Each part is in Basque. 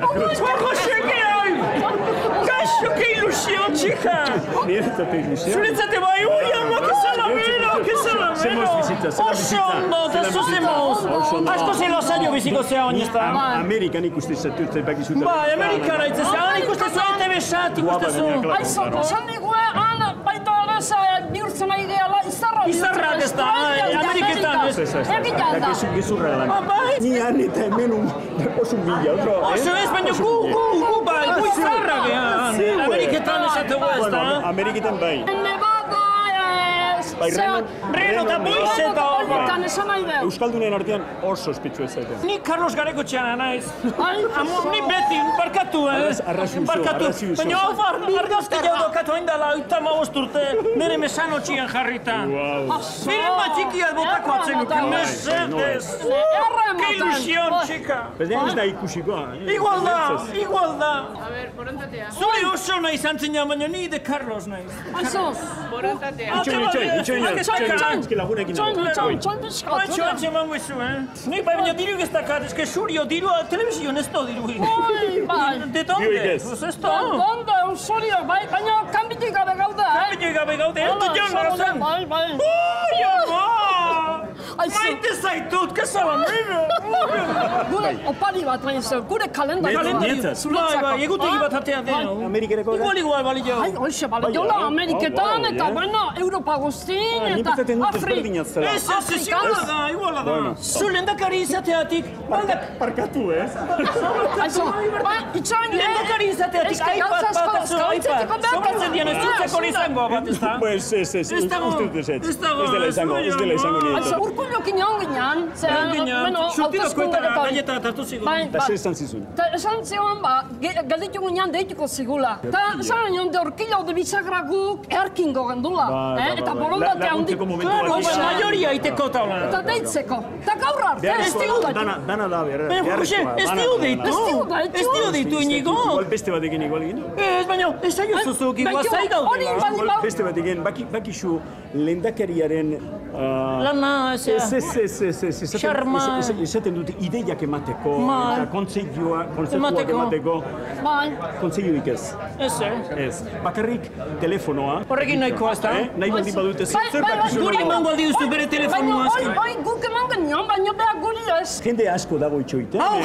Juanjo Xekea! Kaixo, que ilusión, chica! Niretzat ilusión. Zuretzate bai, ui, ama, que salamero, que salamero! Zemos bizitza, zela bizitza. Oso ondo, eta zuzemos! Asko zelo zailo biziko zea oinezta. Amerikan ikuste zatut, bakizuta. Bai, Amerikara itzatzen, han ikuste zuen TV sat, ikuste zuen. Aizo, esan digue, han baita arasa bihurtzen nahi gehala izarra. Izarrak ez da, Ameriketan ez. Egitan da. Gezurra da. Bai, Ni han eta hemen oso bila, oso ez, baina gu bai, gu izarrak gehan. Ameriketan esategu ez da. Ameriketan bai. Nevada, Reno eta Boiz eta Horretan esan nahi deu. Euskaldunen artean oso ospitzu ez zaiten. Ni Carlos Gareko txana naiz. Ni beti, barkatu, barkatu. Baina hau argazki jau dokatu haindala, 85 urte, nire mesano txian jarritan. Filma txikia botako atzen nuke, mesedez. Que ilusión, chica. Berdean ez da ikusikoa. Igual da. A ver, borontatea. Zure oso nahi zantzen baina ni de Carlos naiz. Aizoz. Borontatea. Itxoin lagunekin nago. Antxe mango ezu, Nik baina diruk ez dakat, ez que surio dirua telebizioan ez da diru. Bai. De donde? Bioik ez. Donde, usurio, bai, baina kanbitik gabe gaude, Kanbitik gabe gaude, ez dut joan garazen. Bai. Ui, ama! Maite zaitut, que salamero! Gure opari bat nahi zen, gure kalendari. Nietzat. Bai, egutegi bat atean deno. Amerikereko da? Igual, bali jo. Ai, hoxe, bale, jola Ameriketan eta, bueno, Europa guztin eta Nipezaten dut Afri. ezberdinat zela. Ez, iguala da. Zu lehendakari izateatik, Parkatu, Aizo, bai, itxoin, lehendakari izateatik, aipat bat, sobratzen dian ez zutzeko izango bat, ez da? Pues ez, uste dut ez. Ez dela izango nire. Aizo, urkullokin egon ginean, bueno, hautezkundak eta hori. Tartu zigun. Eta zer esan zizun? Ta esan zion, galditu ginean deituko zigula. Ta esan ginean, de horkila de bizagra guk erkingo gendula. Eta borondatea handik. Majoria iteko taula. Eta deitzeko. Ta gaur arte, ez digu daitu. Dana da, Ez digu deitu inigo. Igual beste batekin igual egin. Ez, baina, ez aio zuzuk, igual zai gaudela. Beste batekin, bakixu lehendakariaren... Lana, Ez. Charma. Esaten dute ideiak emateko, eta kontzeptuak emateko. Bai. Kontzeiuik ez. Ez. Bakarrik telefonoa. Horrekin nahikoa ez da? Nahi baldin badute zer bakizu Guri emango aldi duzu bere telefonua azken. Baina, guk eman genion, baina behar guri ez. Jende asko dago itxoite. Hau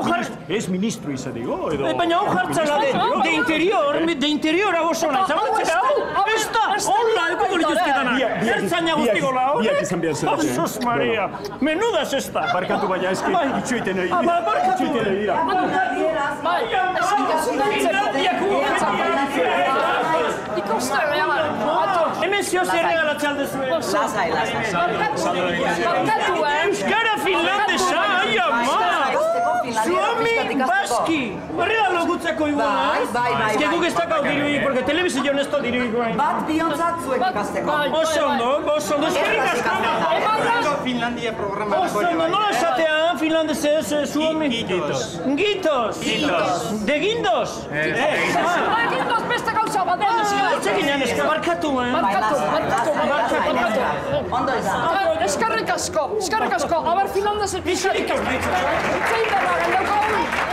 jart! Ez ministro izateko, edo... Baina hau jartzala de interior hau oso nahi. Zabaltzera hau! Ez da! Hola, ekuko lituzketana! Ertzaina guztiko lau! Biak izan behar zeratzen. Jesus Maria! Menudas ez da! Barkatu baina eski itxoiten nahi. Barkatu! Itxoiten nahi dira. Bai, esan ikuste, Hemen zio zer regalatxalde zuen. Lasai. barkatu, Euskara finlandesa, ai ama! Suomi baski! Regalo gutzeko igual, Bai. Ez que guk ez dakau dirui, porque telebizioan ez da dirui guain. Bat biontzat zuek ikasteko. Oso ondo, eskerrik asko! Finlandia programa Oso ondo, nola esatea finlandesez, Suomi? Gitos. De gindos? Gindos beste gauza bat Txekinean eska, barkatu, Barkatu. Ondo izan. Eskerrik asko. Aber finlandesez pixarik. Zein berra, gendauko